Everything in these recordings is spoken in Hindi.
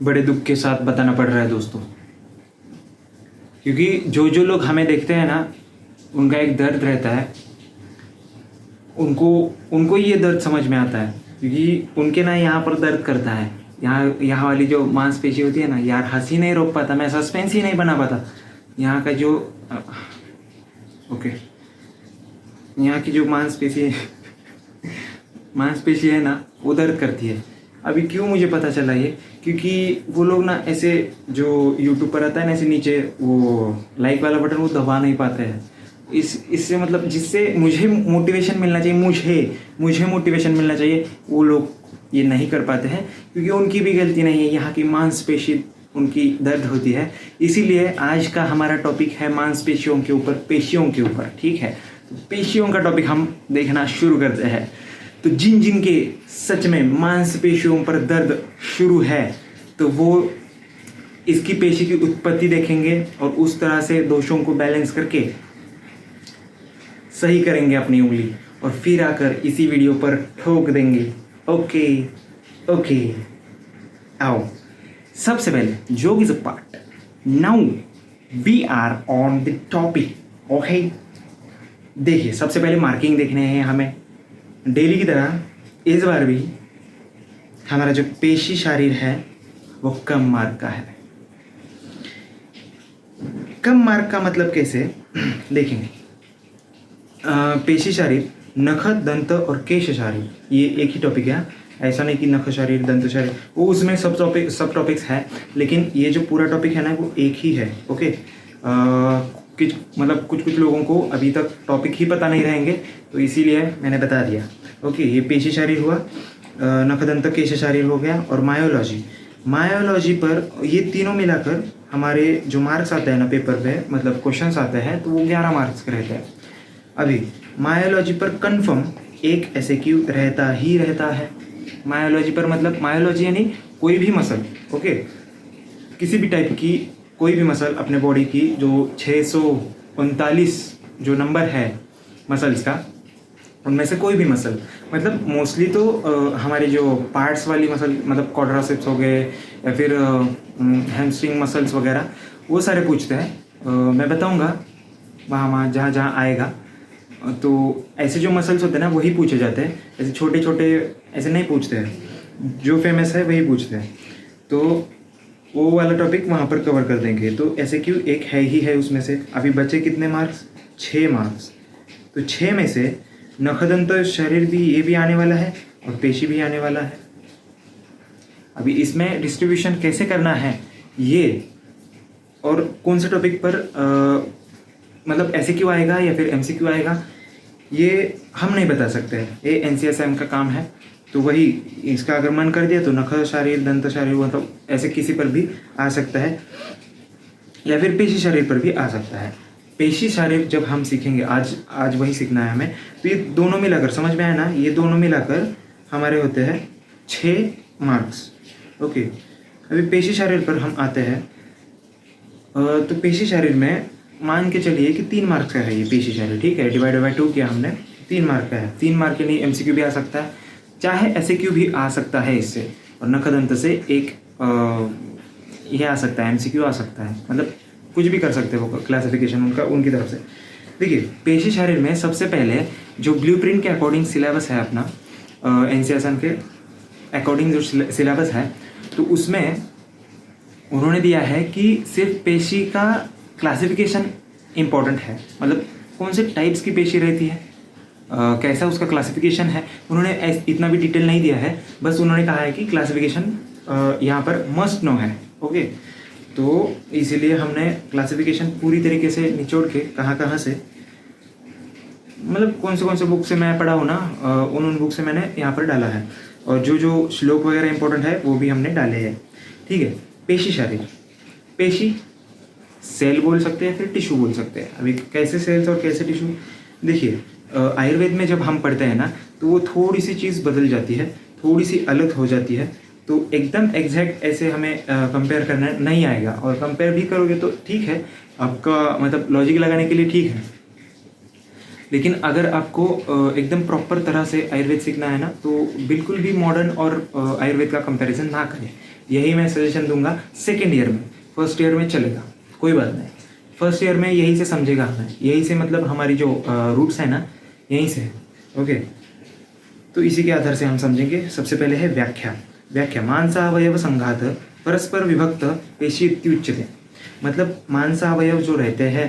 बड़े दुख के साथ बताना पड़ रहा है दोस्तों, क्योंकि जो जो लोग हमें देखते हैं ना, उनका एक दर्द रहता है। उनको उनको ये दर्द समझ में आता है, क्योंकि उनके ना यहाँ पर दर्द करता है। यहाँ वाली जो मांसपेशी होती है ना यार, हंसी नहीं रोक पाता मैं, सस्पेंस ही नहीं बना पाता। यहाँ का जो ओके यहाँ की जो मांसपेशी है ना, वो दर्द करती है। अभी क्यों मुझे पता चला ये, क्योंकि वो लोग ना ऐसे जो यूट्यूब पर आता है ना, ऐसे नीचे वो लाइक वाला बटन वो दबा नहीं पाते हैं। इससे मतलब जिससे मुझे मोटिवेशन मिलना चाहिए, मुझे मोटिवेशन मिलना चाहिए, वो लोग ये नहीं कर पाते हैं, क्योंकि उनकी भी गलती नहीं है। यहाँ की मांसपेशी उनकी दर्द होती है। इसीलिए आज का हमारा टॉपिक है मांसपेशियों के ऊपर, पेशियों के ऊपर, ठीक है। तो पेशियों का टॉपिक हम देखना शुरू करते हैं। तो जिन जिन के सच में मांसपेशियों पर दर्द शुरू है, तो वो इसकी पेशी की उत्पत्ति देखेंगे और उस तरह से दोषों को बैलेंस करके सही करेंगे अपनी उंगली, और फिर आकर इसी वीडियो पर ठोक देंगे। ओके आओ, सबसे पहले joke is a part. Now we are on the topic. Okay, देखिए सबसे पहले मार्किंग देखने हैं हमें। डेली की तरह इस बार भी हमारा जो पेशी शरीर है वो कम मार्क का है। कम मार्क का मतलब कैसे देखेंगे। पेशी शरीर, नख, दंत और केश शरीर, ये एक ही टॉपिक है। ऐसा नहीं कि नख शरीर, दंत शरीर, वो उसमें सब टॉपिक्स है, लेकिन ये जो पूरा टॉपिक है ना वो एक ही है। ओके, मतलब कुछ लोगों को अभी तक टॉपिक ही पता नहीं रहेंगे, तो इसीलिए मैंने बता दिया। ओके, ये पेशी शरीर हुआ, नख, दंत, केश शरीर हो गया, और मायोलॉजी पर ये तीनों मिलाकर हमारे जो मार्क्स आते हैं ना पेपर पे, मतलब क्वेश्चंस आते हैं, तो वो 11 मार्क्स के रहते हैं। अभी मायोलॉजी पर कंफर्म एक एसएक्यू रहता है। मायोलॉजी पर मतलब मायोलॉजी यानी कोई भी मसल, ओके, किसी भी टाइप की कोई भी मसल अपने बॉडी की, जो 639 जो नंबर है मसल्स का, उनमें से कोई भी मसल, मतलब मोस्टली तो हमारे जो पार्ट्स वाली मसल, मतलब क्वाड्रासेप्स हो गए या फिर हैमस्ट्रिंग मसल्स वगैरह, वो सारे पूछते हैं। मैं बताऊंगा वहाँ जहाँ आएगा। तो ऐसे जो मसल्स होते हैं ना वही पूछे जाते हैं, ऐसे छोटे छोटे ऐसे नहीं पूछते हैं, जो फेमस है वही पूछते हैं। तो वो वाला टॉपिक वहाँ पर कवर कर देंगे। तो ऐसे क्यों एक है उसमें से। अभी बचे कितने मार्क्स, 6 मार्क्स। तो 6 में से नखदंत शरीर भी ये भी आने वाला है और पेशी भी आने वाला है। अभी इसमें डिस्ट्रीब्यूशन कैसे करना है ये, और कौन से टॉपिक पर मतलब ऐसे क्यों आएगा या फिर एमसीक्यू आएगा, ये हम नहीं बता सकते हैं। ये एनसीएसएम का काम है। तो वही, इसका अगर मन कर दिया तो नख शरीर, दंत शरीर, मतलब ऐसे किसी पर भी आ सकता है, या फिर पेशी शरीर पर भी आ सकता है। पेशी शरीर जब हम सीखेंगे, आज वही सीखना है हमें। तो ये दोनों मिलाकर, समझ में आया ना, ये दोनों मिलाकर हमारे होते हैं 6 मार्क्स। ओके, अभी पेशी शरीर पर हम आते हैं। तो पेशी शरीर में मान के चलिए कि 3 मार्क्स का है ये पेशी शरीर, ठीक है। डिवाइड बाय 2 किया हमने, 3 मार्क का है। 3 मार्क के लिए एमसीक्यू भी आ सकता है, चाहे एसएक्यू भी आ सकता है इससे, और नखदंत से एक ये आ सकता है, एमसीक्यू आ सकता है, मतलब कुछ भी कर सकते हो क्लासिफिकेशन उनकी तरफ से। देखिए, पेशी शरीर में सबसे पहले जो ब्लूप्रिंट के अकॉर्डिंग सिलेबस है अपना, एनसीएसएम के अकॉर्डिंग जो सिलेबस है, तो उसमें उन्होंने दिया है कि सिर्फ पेशी का क्लासिफिकेशन इम्पॉर्टेंट है, मतलब कौन से टाइप्स की पेशी रहती है, कैसा उसका क्लासिफिकेशन है। उन्होंने इतना भी डिटेल नहीं दिया है, बस उन्होंने कहा है कि क्लासिफिकेशन यहाँ पर मस्ट नो है। ओके, तो इसीलिए हमने क्लासिफिकेशन पूरी तरीके से निचोड़ के कहाँ से, मतलब कौन से बुक से मैं पढ़ा हूँ ना, उन बुक से मैंने यहाँ पर डाला है, और जो श्लोक वगैरह इंपॉर्टेंट है वो भी हमने डाले हैं, ठीक है। पेशी शरीर, पेशी सेल बोल सकते हैं, फिर टिश्यू बोल सकते हैं। अभी कैसे सेल्स और कैसे टिश्यू, देखिए आयुर्वेद में जब हम पढ़ते हैं ना, तो वो थोड़ी सी चीज़ बदल जाती है, थोड़ी सी अलग हो जाती है। तो एकदम एग्जैक्ट ऐसे हमें कंपेयर करना नहीं आएगा, और कंपेयर भी करोगे तो ठीक है, आपका मतलब लॉजिक लगाने के लिए ठीक है, लेकिन अगर आपको एकदम प्रॉपर तरह से आयुर्वेद सीखना है ना, तो बिल्कुल भी मॉडर्न और आयुर्वेद का कंपैरिजन ना करें। यही मैं सजेशन दूंगा सेकेंड ईयर में। फर्स्ट ईयर में चलेगा कोई बात नहीं, फर्स्ट ईयर में यही से समझेगा हमें, यही से मतलब हमारी जो रूट्स है ना यहीं से। ओके, तो इसी के आधार से हम समझेंगे। सबसे पहले है व्याख्या। व्याख्या मांसावयव संघात परस्पर विभक्त पेशी इत्युच्यते। मतलब मांसावयव जो रहते हैं,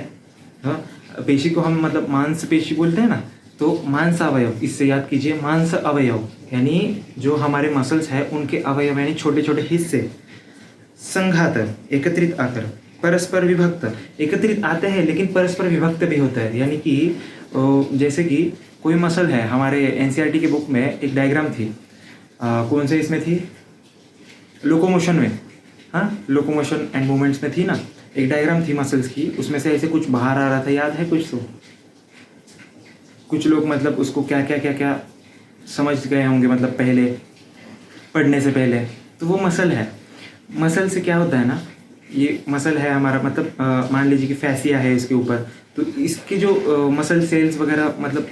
पेशी को हम मतलब मांस पेशी बोलते हैं ना, तो मांसावयव इससे याद कीजिए, मांस अवयव यानी जो हमारे मसल्स हैं उनके अवयव यानी छोटे छोटे हिस्से, संघात एकत्रित आकर, परस्पर विभक्त एकत्रित आते हैं लेकिन परस्पर विभक्त भी होता है। यानी कि जैसे कि कोई मसल है, हमारे एनसीईआरटी के बुक में एक डायग्राम थी, कौन से इसमें थी, लोकोमोशन में, हाँ लोकोमोशन एंड मूवमेंट्स में थी ना, एक डायग्राम थी मसल्स की, उसमें से ऐसे कुछ बाहर आ रहा था, याद है कुछ? तो कुछ लोग मतलब उसको क्या क्या क्या क्या समझ गए होंगे, मतलब पहले पढ़ने से पहले। तो वो मसल है। मसल से क्या होता है ना, ये मसल है हमारा, मतलब मान लीजिए कि फैसिया है इसके ऊपर, तो इसके जो मसल सेल्स वगैरह मतलब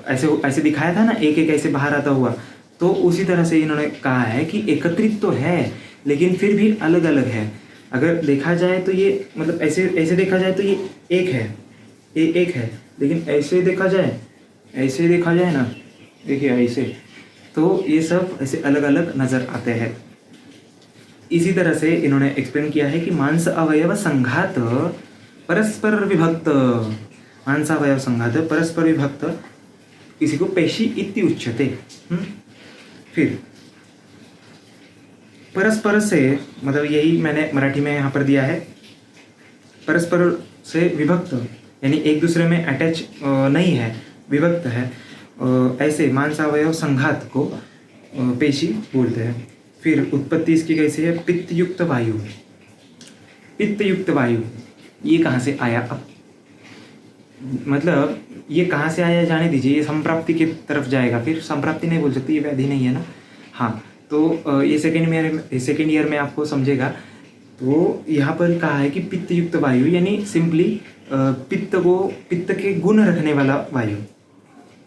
ऐसे ऐसे दिखाया था ना, एक एक ऐसे बाहर आता हुआ, तो उसी तरह से इन्होंने कहा है कि एकत्रित तो है लेकिन फिर भी अलग अलग है। अगर देखा जाए तो ये मतलब ऐसे ऐसे देखा जाए तो ये एक है, ये एक है, लेकिन ऐसे देखा जाए, ऐसे देखा जाए ना, देखिए ऐसे, तो ये सब ऐसे अलग अलग नज़र आते हैं। इसी तरह से इन्होंने एक्सप्लेन किया है कि मांस अवयव संघात परस्पर विभक्त, मांस अवयव संघात परस्पर विभक्त इसी को पेशी इति उच्यते। फिर परस्पर से मतलब यही मैंने मराठी में यहाँ पर दिया है, परस्पर से विभक्त यानी एक दूसरे में अटैच नहीं है, विभक्त है, ऐसे मांसावयव संघात को पेशी बोलते हैं। फिर उत्पत्ति इसकी कैसी है, पित्तयुक्त वायु। पित्तयुक्त वायु ये कहाँ से आया? अब मतलब ये कहाँ से आया जाने दीजिए, ये संप्राप्ति की तरफ जाएगा। फिर संप्राप्ति नहीं बोल सकती, ये व्याधि नहीं है ना। हाँ, तो ये सेकेंड ईयर में आपको समझेगा। तो यहाँ पर कहा है कि पित्तयुक्त वायु यानी सिंपली पित्त के गुण रखने वाला वायु।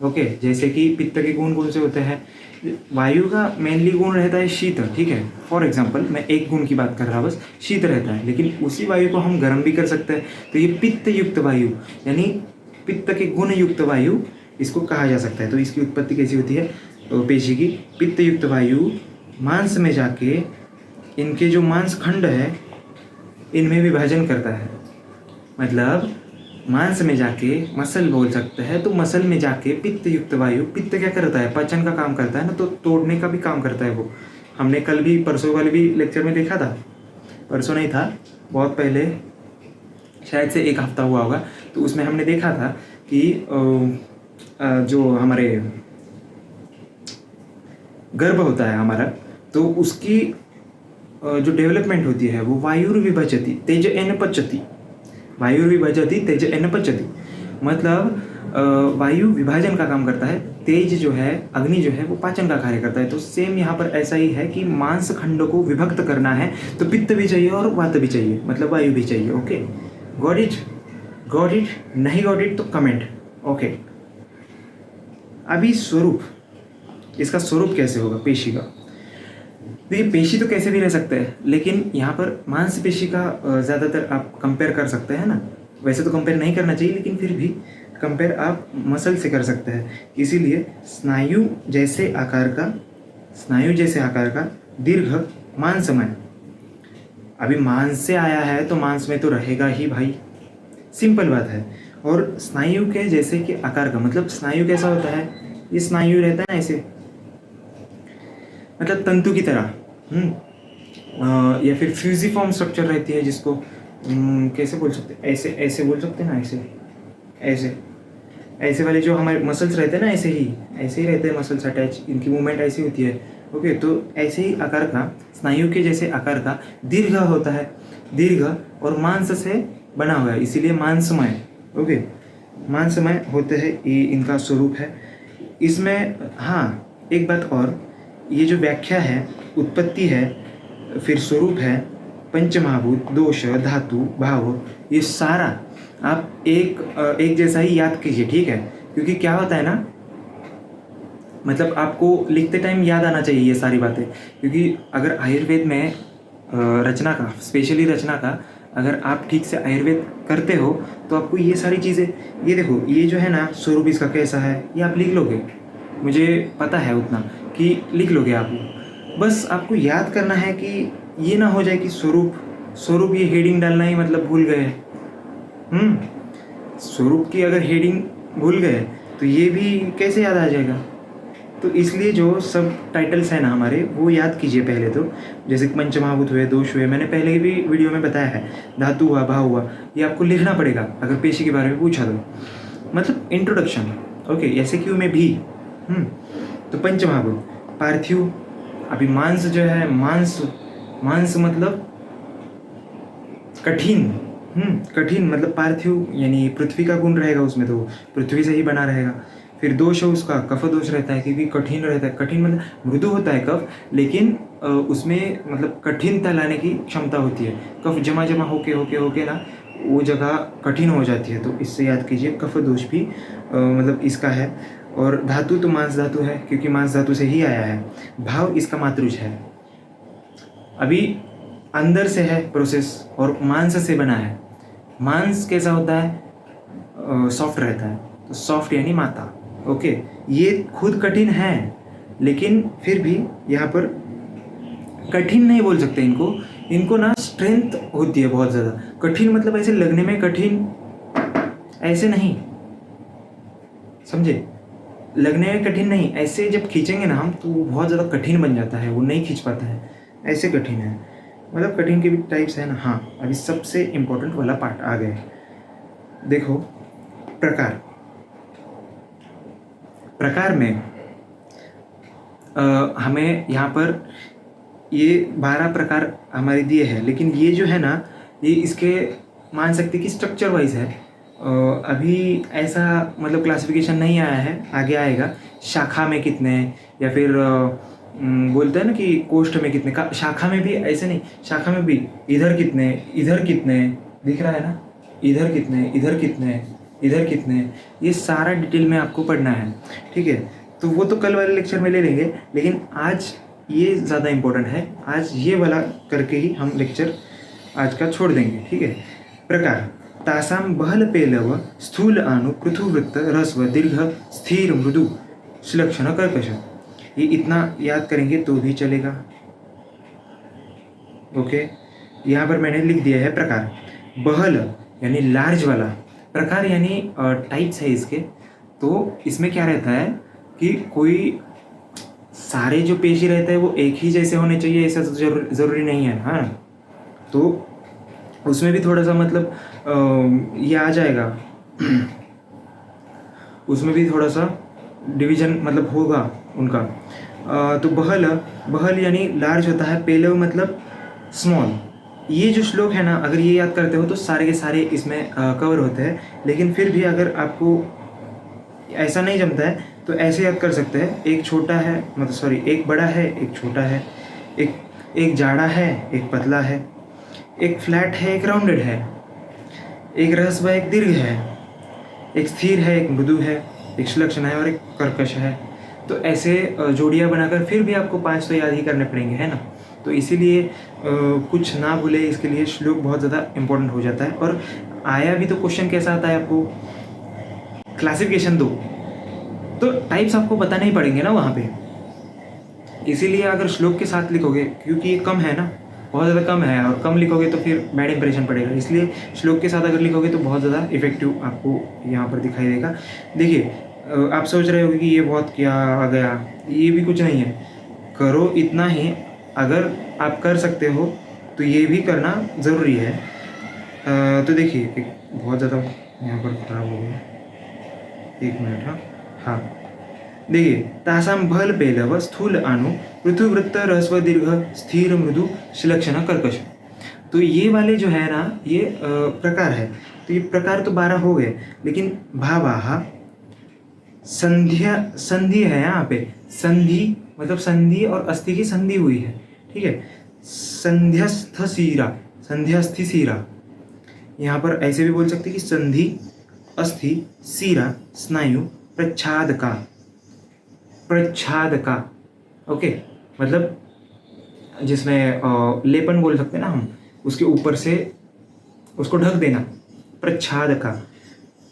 ओके, जैसे कि पित्त के गुण कौन से होते हैं? वायु का मेनली गुण रहता है शीत, ठीक है। फॉर एग्जांपल मैं एक गुण की बात कर रहा, बस शीत रहता है, लेकिन उसी वायु को हम गर्म भी कर सकते हैं। तो ये पित्त युक्त वायु यानी पित्त के गुण युक्त वायु इसको कहा जा सकता है। तो इसकी उत्पत्ति कैसी होती है पेशी की? पित्त युक्त वायु मांस में जाके इनके जो मांस खंड है इनमें विभाजन करता है। मतलब मांस में जाके मसल बोल सकते हैं, तो मसल में जाके पित्त युक्त वायु, पित्त क्या करता है? पाचन का काम करता है ना, तो तोड़ने का भी काम करता है वो। हमने कल भी परसों वाले भी लेक्चर में देखा था, परसों नहीं था, बहुत पहले, शायद से एक हफ्ता हुआ होगा, तो उसमें हमने देखा था कि जो हमारे गर्भ होता है हमारा, तो उसकी जो डेवलपमेंट होती है वो वायुर्विभजति तेज एन पचति, वायुर्विभजति तेज एन पचति, मतलब वायु विभाजन का काम करता है, तेज जो है, अग्नि जो है, वो पाचन का कार्य करता है। तो सेम यहाँ पर ऐसा ही है कि मांस खंड को विभक्त करना है तो पित्त भी चाहिए और वात भी चाहिए, मतलब वायु भी चाहिए। Okay, got it? Got it? नहीं गॉट इट तो कमेंट। ओके, अभी स्वरूप, इसका स्वरूप कैसे होगा पेशी का? देखिए, पेशी तो कैसे भी रह सकते हैं, लेकिन यहाँ पर मांसपेशी का ज़्यादातर आप कंपेयर कर सकते हैं ना। वैसे तो कंपेयर नहीं करना चाहिए, लेकिन फिर भी कंपेयर आप मसल से कर सकते हैं। इसीलिए स्नायु जैसे आकार का दीर्घ मांसमय, अभी मांस से आया है तो मांस में तो रहेगा ही भाई, सिंपल बात है। और स्नायु के जैसे कि आकार का मतलब स्नायु कैसा होता है? ये स्नायु रहता है ना ऐसे, मतलब तंतु की तरह, या फिर फ्यूजिफॉर्म स्ट्रक्चर रहती है, जिसको कैसे बोल सकते हैं? ऐसे ऐसे बोल सकते हैं ना, ऐसे ऐसे ऐसे वाले जो हमारे मसल्स रहते हैं ना, ऐसे ही रहते हैं मसल्स अटैच, इनकी मूवमेंट ऐसी होती है। ओके, तो ऐसे ही आकार का, स्नायु के जैसे आकार का दीर्घ होता है, दीर्घ और मांस से बना हुआ है, इसीलिए मांसमय। ओके, मांसमय होते हैं, ये इनका स्वरूप है। इसमें हाँ एक बात और, ये जो व्याख्या है, उत्पत्ति है, फिर स्वरूप है, पंचमहाभूत, दोष, धातु, भाव, ये सारा आप एक जैसा ही याद कीजिए, ठीक है? क्योंकि क्या होता है ना, मतलब आपको लिखते टाइम याद आना चाहिए ये सारी बातें, क्योंकि अगर आयुर्वेद में रचना का, स्पेशली रचना का अगर आप ठीक से आयुर्वेद करते हो तो आपको ये सारी चीज़ें, ये देखो ये जो है ना स्वरूप इसका कैसा है, ये आप लिख लोगे, मुझे पता है उतना कि लिख लोगे आप। बस आपको याद करना है कि ये ना हो जाए कि स्वरूप ये हेडिंग डालना ही मतलब भूल गए। स्वरूप की अगर हेडिंग भूल गए तो ये भी कैसे याद आ जाएगा। तो इसलिए जो सब टाइटल्स हैं ना हमारे, वो याद कीजिए पहले तो। जैसे पंचमहाभूत हुए, दोष हुए, मैंने पहले भी वीडियो में बताया है, धातु हुआ, भाव हुआ, ये आपको लिखना पड़ेगा अगर पेशी के बारे में पूछा तो, मतलब इंट्रोडक्शन। ओके, ऐसे क्यों में भी। तो पंचमहाभूत, पार्थिव, अभी मांस जो है, मांस मतलब कठिन। कठिन मतलब पार्थिव, यानी पृथ्वी का गुण रहेगा उसमें, तो पृथ्वी से ही बना रहेगा। फिर दोष है उसका, कफ दोष रहता है, क्योंकि कठिन रहता है। कठिन मतलब मृदु होता है कफ, लेकिन उसमें मतलब कठिनता लाने की क्षमता होती है। कफ जमा होके ना वो जगह कठिन हो जाती है, तो इससे याद कीजिए कफ दोष भी मतलब इसका है। और धातु तो मांस धातु है, क्योंकि मांस धातु से ही आया है। भाव इसका मातृज है, अभी अंदर से है प्रोसेस, और मांस से बना है। मांस कैसा होता है, सॉफ्ट रहता है, तो सॉफ्ट यानी माता। ओके, ये खुद कठिन है, लेकिन फिर भी यहाँ पर कठिन नहीं बोल सकते इनको ना स्ट्रेंथ होती है बहुत ज़्यादा। कठिन मतलब ऐसे लगने में कठिन, ऐसे नहीं, समझे, लगने में कठिन नहीं, ऐसे जब खींचेंगे ना हम तो वो बहुत ज़्यादा कठिन बन जाता है, वो नहीं खींच पाता है, ऐसे कठिन है। मतलब कठिन के भी टाइप्स है ना। हाँ, अभी सबसे इम्पोर्टेंट वाला पार्ट आ गए। देखो प्रकार में हमें यहाँ पर ये 12 प्रकार हमारे दिए हैं, लेकिन ये जो है ना, ये इसके मान सकते कि स्ट्रक्चर वाइज है। अभी ऐसा मतलब क्लासिफिकेशन नहीं आया है, आगे आएगा। शाखा में कितने, या फिर बोलते हैं ना कि कोष्ठ में कितने का, शाखा में भी ऐसे नहीं, शाखा में भी इधर कितने दिख रहा है ना, इधर कितने, ये सारा डिटेल में आपको पढ़ना है, ठीक है। तो वो तो कल वाले लेक्चर में ले लेंगे, लेकिन आज ये ज़्यादा इम्पोर्टेंट है, आज ये वाला करके ही हम लेक्चर आज का छोड़ देंगे, ठीक है। प्रकार, तासाम बहल पेलव स्थूल अणु पृथुवृत्त रस्व दीर्घ स्थिर मृदु सुलक्षण कर्कश, ये इतना याद करेंगे तो भी चलेगा। ओके, यहाँ पर मैंने लिख दिया है प्रकार। बहल यानी लार्ज वाला, प्रकार यानी टाइप्स है इसके। तो इसमें क्या रहता है कि कोई सारे जो पेशी रहते हैं वो एक ही जैसे होने चाहिए, ऐसा तो ज़रूरी नहीं है। हाँ, तो उसमें भी थोड़ा सा मतलब ये आ जाएगा, उसमें भी थोड़ा सा डिवीजन मतलब होगा उनका। तो बहल यानी लार्ज होता है, पेलव मतलब स्मॉल। ये जो श्लोक है ना, अगर ये याद करते हो तो सारे के सारे इसमें कवर होते हैं। लेकिन फिर भी अगर आपको ऐसा नहीं जमता है तो ऐसे याद कर सकते हैं, एक छोटा है, मतलब सॉरी, एक बड़ा है, एक छोटा है, एक जाड़ा है, एक पतला है, एक फ्लैट है, एक राउंडेड है, एक ह्रस्व है, एक दीर्घ है, एक स्थिर है, एक मृदु है, एक सुलक्षण है और एक कर्कश है। तो ऐसे जोड़ियाँ बनाकर फिर भी आपको 5 तो याद ही करने पड़ेंगे, है ना। तो इसीलिए कुछ ना भूले, इसके लिए श्लोक बहुत ज़्यादा इम्पोर्टेंट हो जाता है। और आया भी तो क्वेश्चन कैसा आता है आपको, क्लासिफिकेशन दो, तो टाइप्स आपको बताने ही पड़ेंगे ना वहाँ पे। इसीलिए अगर श्लोक के साथ लिखोगे, क्योंकि ये कम है ना, बहुत ज़्यादा कम है, और कम लिखोगे तो फिर बैड इंप्रेशन पड़ेगा, इसलिए श्लोक के साथ अगर लिखोगे तो बहुत ज़्यादा इफेक्टिव आपको यहाँ पर दिखाई देगा। देखिए, आप सोच रहे होगे कि ये बहुत क्या आ गया, ये भी कुछ नहीं है, करो इतना ही। अगर आप कर सकते हो तो ये भी करना ज़रूरी है। तो देखिए, बहुत ज़्यादा यहाँ पर खराब हो गया, 1 मिनट। हाँ, देखिए, तासाम बल पेलव स्थूल अणु पृथुवृत्त ह्रस्व दीर्घ स्थिर मृदु सुलक्षण कर्कश। तो ये वाले जो है ना, ये प्रकार है। तो ये प्रकार तो 12 हो गए, लेकिन भावाहा संधि है यहाँ पे। संधि मतलब संधि और अस्थि की संधि हुई है, ठीक है। संध्यस्थ सीरा, यहाँ पर ऐसे भी बोल सकते कि संधि, अस्थि, सीरा, स्नायु, प्रच्छाद का। प्रच्छाद का, ओके, मतलब जिसमें लेपन बोल सकते हैं ना हम, उसके ऊपर से उसको ढक देना, प्रच्छाद का।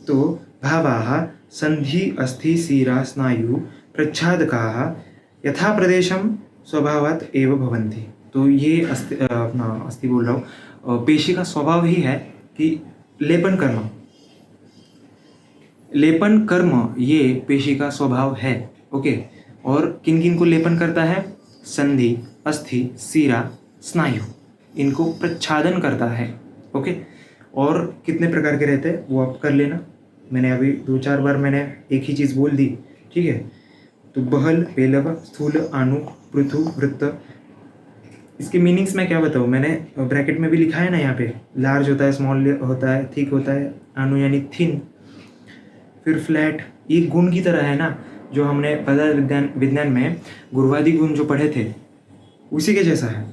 तो भावाः संधि अस्थि शिरा स्नायु प्रच्छादकाः यथा प्रदेशम स्वभावात् एव भवन्ति। तो ये अस्थि बोल रहा हूँ, पेशी का स्वभाव ही है कि लेपन कर्म, लेपन कर्म ये पेशी का स्वभाव है, ओके। और किन किन को लेपन करता है? संधि, अस्थि, शिरा, स्नायु, इनको प्रच्छादन करता है, ओके। और कितने प्रकार के रहते हैं वो आप कर लेना, मैंने अभी 2-4 बार मैंने एक ही चीज़ बोल दी, ठीक है। तो बहल, पेलव, स्थूल, अणु, पृथु, वृत्त, इसके मीनिंग्स मैं क्या बताऊँ, मैंने ब्रैकेट में भी लिखा है ना, यहाँ पे लार्ज होता है, स्मॉल होता है, थिक होता है, अणु यानी थिन, फिर फ्लैट, ये गुण की तरह है ना, जो हमने पदार्थ विज्ञान में गुरुवादी गुण जो पढ़े थे उसी के जैसा है।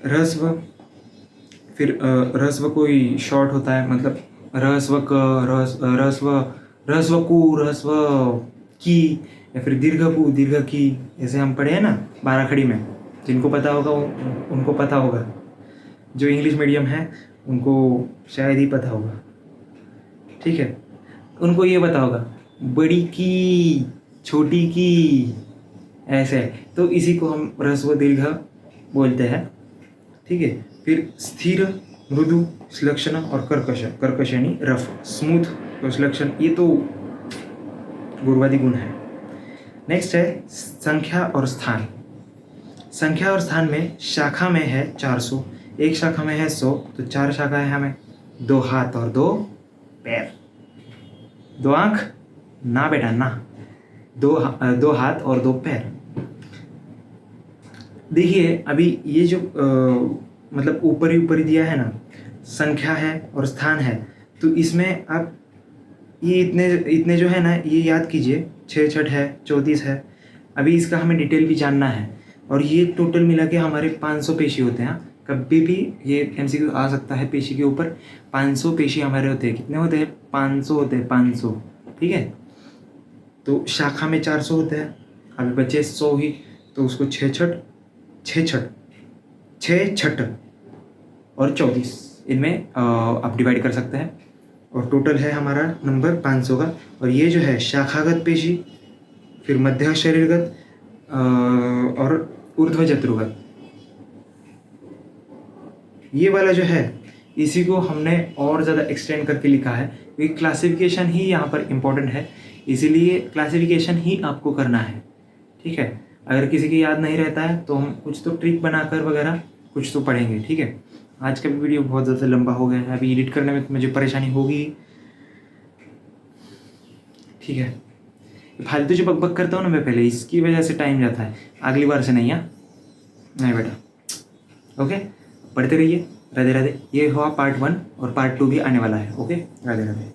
ह्रस्व, फिर ह्रस्व कोई शॉर्ट होता है, मतलब ह्रस्व कु, ह्रस्व की, या फिर दीर्घ कु, दीर्घ की, जैसे हम पढ़े हैं ना 12 खड़ी में, जिनको पता होगा उनको पता होगा, जो इंग्लिश मीडियम है उनको शायद ही पता होगा, ठीक है। उनको ये पता होगा बड़ी की, छोटी की, ऐसे, तो इसी को हम ह्रस्व दीर्घ बोलते हैं, ठीक है। फिर स्थिर, मृदु, श्लक्षण और कर्कश, कर्कश यानी रफ, स्मूथ और श्लक्षण, ये तो गुरुवादी गुण है। नेक्स्ट है संख्या और स्थान। संख्या और स्थान में शाखा में है 400, एक शाखा में है 100, तो 4 शाखा है हमें, 2 हाथ और 2 पैर, 2 आँख ना बेटा ना, 2 हाथ और 2 पैर। देखिए अभी ये जो मतलब ऊपर ही दिया है ना, संख्या है और स्थान है, तो इसमें आप ये इतने जो है ना, ये याद कीजिए, 6 छठ है, 34 है। अभी इसका हमें डिटेल भी जानना है, और ये टोटल मिला के हमारे 500 पेशी होते हैं। कभी भी ये MCQ आ सकता है पेशी के ऊपर, 500 पेशी हमारे होते हैं। कितने होते हैं? 500 होते हैं, 500, ठीक है। तो शाखा में 400 होते हैं, अभी बचे 100 ही, तो उसको 6 छठ और 34 इनमें आप डिवाइड कर सकते हैं, और टोटल है हमारा नंबर 500 का। और ये जो है शाखागत पेशी, फिर मध्य शरीरगत और ऊर्ध्वजत्रुगत, ये वाला जो है इसी को हमने और ज़्यादा एक्सटेंड करके लिखा है, क्योंकि क्लासिफिकेशन ही यहाँ पर इम्पोर्टेंट है, इसीलिए क्लासिफिकेशन ही आपको करना है, ठीक है। अगर किसी की याद नहीं रहता है तो हम कुछ तो ट्रिक बनाकर वगैरह कुछ तो पढ़ेंगे, ठीक है। आज का भी वीडियो बहुत ज़्यादा लंबा हो गया है, अभी एडिट करने में मुझे परेशानी होगी, ठीक है। फालतू जो बकबक करता हूँ ना मैं पहले, इसकी वजह से टाइम जाता है, अगली बार से नहीं है, नहीं बेटा, ओके। पढ़ते रहिए, राधे राधे। ये हुआ पार्ट 1 और पार्ट 2 भी आने वाला है, ओके। राधे राधे।